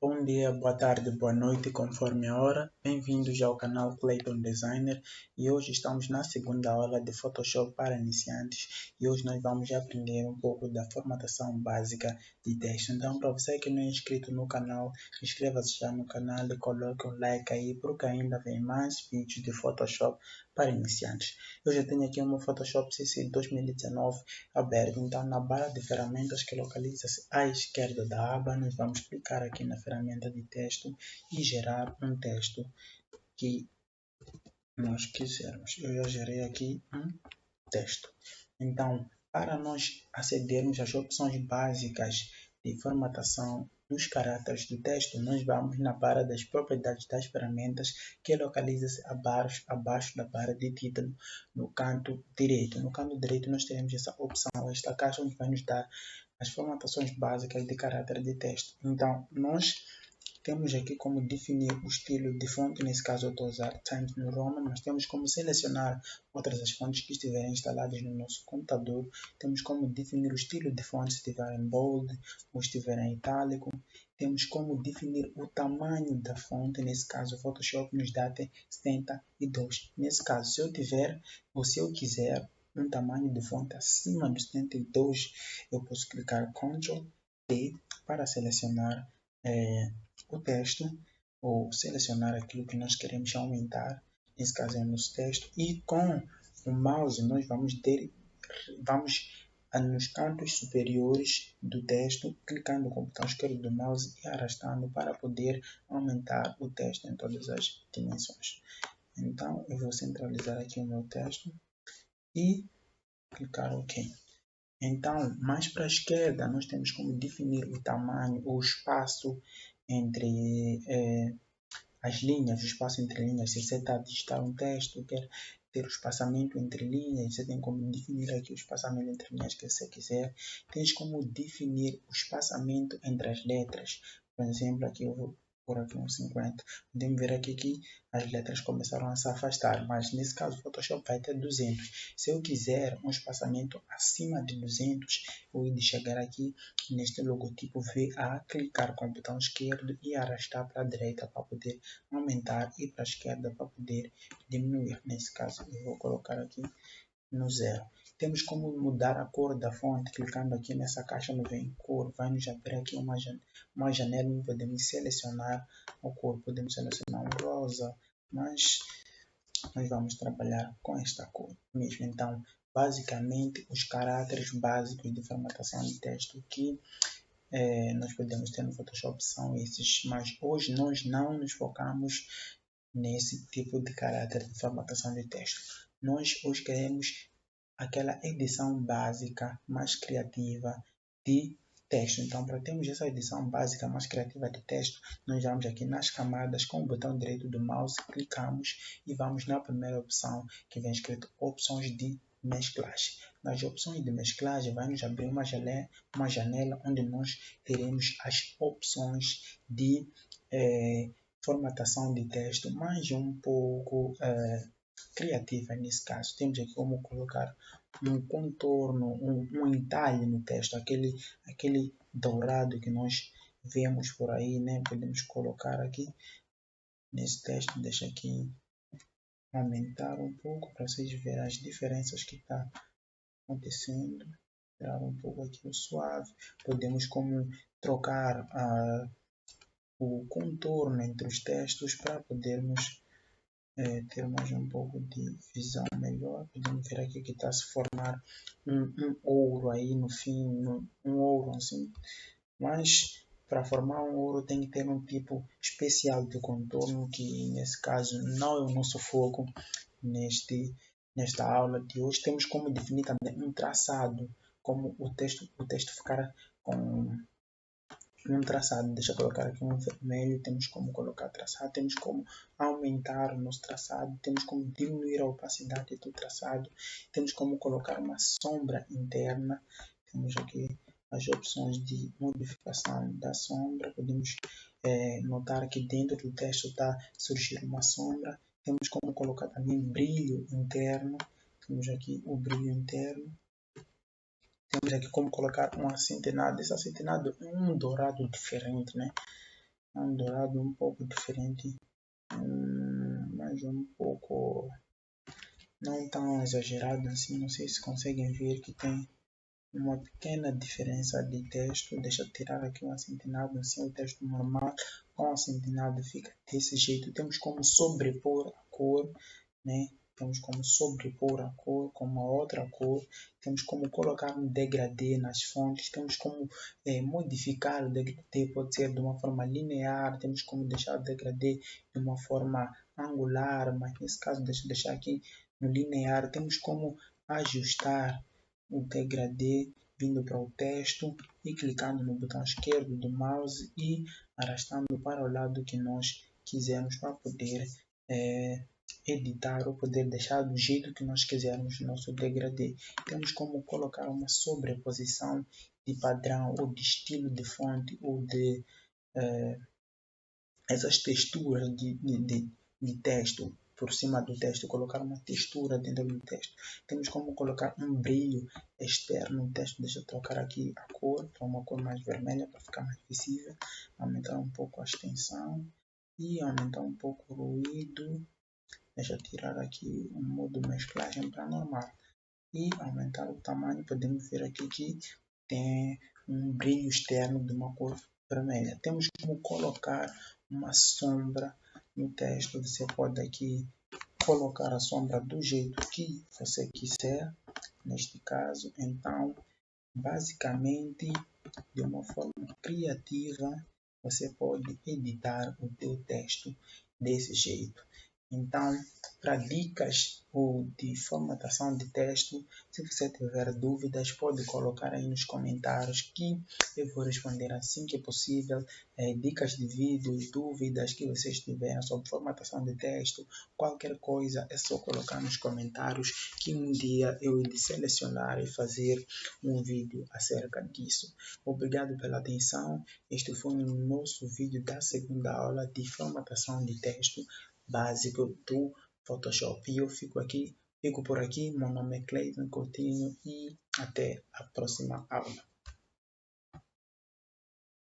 Bom dia, boa tarde, boa noite, conforme a hora. Bem-vindos ao canal Clayton Designer e hoje estamos na segunda aula de Photoshop para iniciantes e hoje nós vamos aprender um pouco da formatação básica de texto. Então, para você que não é inscrito no canal, inscreva-se já no canal e coloque um like aí porque ainda vem mais vídeos de Photoshop para iniciantes. Eu já tenho aqui o meu Photoshop CC 2019 aberto, então na barra de ferramentas que localiza-se à esquerda da aba, nós vamos clicar aqui na ferramenta de texto e gerar um texto que nós quisermos. Eu já gerei aqui um texto. Então, para nós acedermos às opções básicas de formatação dos caracteres do texto, nós vamos na barra das propriedades das ferramentas que localiza-se abaixo da barra de título no canto direito. No canto direito nós teremos essa opção, esta caixa onde vai nos dar as formatações básicas de caráter de texto. Então, nós temos aqui como definir o estilo de fonte, nesse caso eu estou a usar Times New Roman, mas temos como selecionar outras as fontes que estiverem instaladas no nosso computador. Temos como definir o estilo de fonte, se estiver em bold ou estiver em itálico. Temos como definir o tamanho da fonte, nesse caso o Photoshop nos dá até 72. Nesse caso, se eu tiver ou se eu quiser um tamanho de fonte acima dos 72, eu posso clicar Ctrl D para selecionar o texto ou selecionar aquilo que nós queremos aumentar, nesse caso é o nosso texto, e com o mouse nós vamos nos cantos superiores do texto, clicando com o botão esquerdo do mouse e arrastando para poder aumentar o texto em todas as dimensões. Então eu vou centralizar aqui o meu texto e clicar OK. Então, mais para a esquerda, nós temos como definir o tamanho, o espaço entre as linhas, o espaço entre linhas. Se você está a digitar um texto, quer ter o espaçamento entre linhas, você tem como definir aqui o espaçamento entre linhas que você quiser. Tens como definir o espaçamento entre as letras. Por exemplo, aqui eu vou por aqui uns 50. Podemos ver aqui que as letras começaram a se afastar, mas nesse caso o Photoshop vai ter 200. Se eu quiser um espaçamento acima de 200, eu vou chegar aqui neste logotipo VA, clicar com o botão esquerdo e arrastar para a direita para poder aumentar e para a esquerda para poder diminuir. Nesse caso eu vou colocar aqui no 0. Temos como mudar a cor da fonte, clicando aqui nessa caixa no vem cor, vai nos abrir aqui uma janela onde podemos selecionar a cor, podemos selecionar um rosa, mas nós vamos trabalhar com esta cor mesmo. Então, basicamente, os caracteres básicos de formatação de texto que nós podemos ter no Photoshop são esses, mas hoje nós não nos focamos nesse tipo de caráter de formatação de texto. Nós hoje queremos aquela edição básica mais criativa de texto. Então, para termos essa edição básica mais criativa de texto, nós vamos aqui nas camadas com o botão direito do mouse, clicamos e vamos na primeira opção que vem escrito opções de mesclagem. Nas opções de mesclagem vai nos abrir uma janela onde nós teremos as opções de formatação de texto mais um pouco criativa nesse caso. Temos aqui como colocar um contorno, um entalhe no texto, aquele dourado que nós vemos por aí, né? Podemos colocar aqui nesse texto, deixa aqui aumentar um pouco para vocês verem as diferenças que está acontecendo. Tirar um pouco aqui o suave. Podemos como trocar o contorno entre os textos para podermos ter mais um pouco de visão melhor. Podemos ver aqui que está a se formar um ouro aí no fim, um ouro assim, mas para formar um ouro tem que ter um tipo especial de contorno que nesse caso não é o nosso foco nesta aula de hoje. Temos como definir também um traçado, como o texto ficar com um traçado. Deixa eu colocar aqui um vermelho, temos como colocar traçado, temos como aumentar o nosso traçado, temos como diminuir a opacidade do traçado, temos como colocar uma sombra interna, temos aqui as opções de modificação da sombra, podemos notar que dentro do texto está surgir uma sombra, temos como colocar também brilho interno, temos aqui o brilho interno, temos aqui como colocar um acentenado. Esse acentenado é um dourado diferente, né? É um dourado um pouco diferente, mas um pouco não tão exagerado assim. Não sei se conseguem ver que tem uma pequena diferença de texto. Deixa eu tirar aqui o acentinado, assim o texto normal com o acentinado fica desse jeito. Temos como sobrepor a cor, né? Temos como sobrepor a cor com uma outra cor, temos como colocar um degradê nas fontes, temos como modificar o degradê, pode ser de uma forma linear, temos como deixar o degradê de uma forma angular, mas nesse caso deixa eu deixar aqui no linear, temos como ajustar o degradê vindo para o texto e clicando no botão esquerdo do mouse e arrastando para o lado que nós quisermos para poder editar ou poder deixar do jeito que nós quisermos o nosso degradê. Temos como colocar uma sobreposição de padrão ou de estilo de fonte ou de essas texturas de texto por cima do texto, colocar uma textura dentro do texto. Temos como colocar um brilho externo no texto. Deixa eu trocar aqui a cor para uma cor mais vermelha para ficar mais visível, aumentar um pouco a extensão e aumentar um pouco o ruído. Deixa eu tirar aqui o modo mesclagem para normal e aumentar o tamanho. Podemos ver aqui que tem um brilho externo de uma cor vermelha. Temos como colocar uma sombra no texto. Você pode aqui colocar a sombra do jeito que você quiser, neste caso. Então, basicamente, de uma forma criativa, você pode editar o teu texto desse jeito. Então, para dicas ou de formatação de texto, se você tiver dúvidas, pode colocar aí nos comentários que eu vou responder assim que possível. Dicas de vídeos, dúvidas que vocês tiverem sobre formatação de texto, qualquer coisa é só colocar nos comentários que um dia eu irei selecionar e fazer um vídeo acerca disso. Obrigado pela atenção. Este foi o nosso vídeo da segunda aula de formatação de texto básico do Photoshop. E eu fico por aqui. Meu nome é Cleiton Coutinho e até a próxima aula.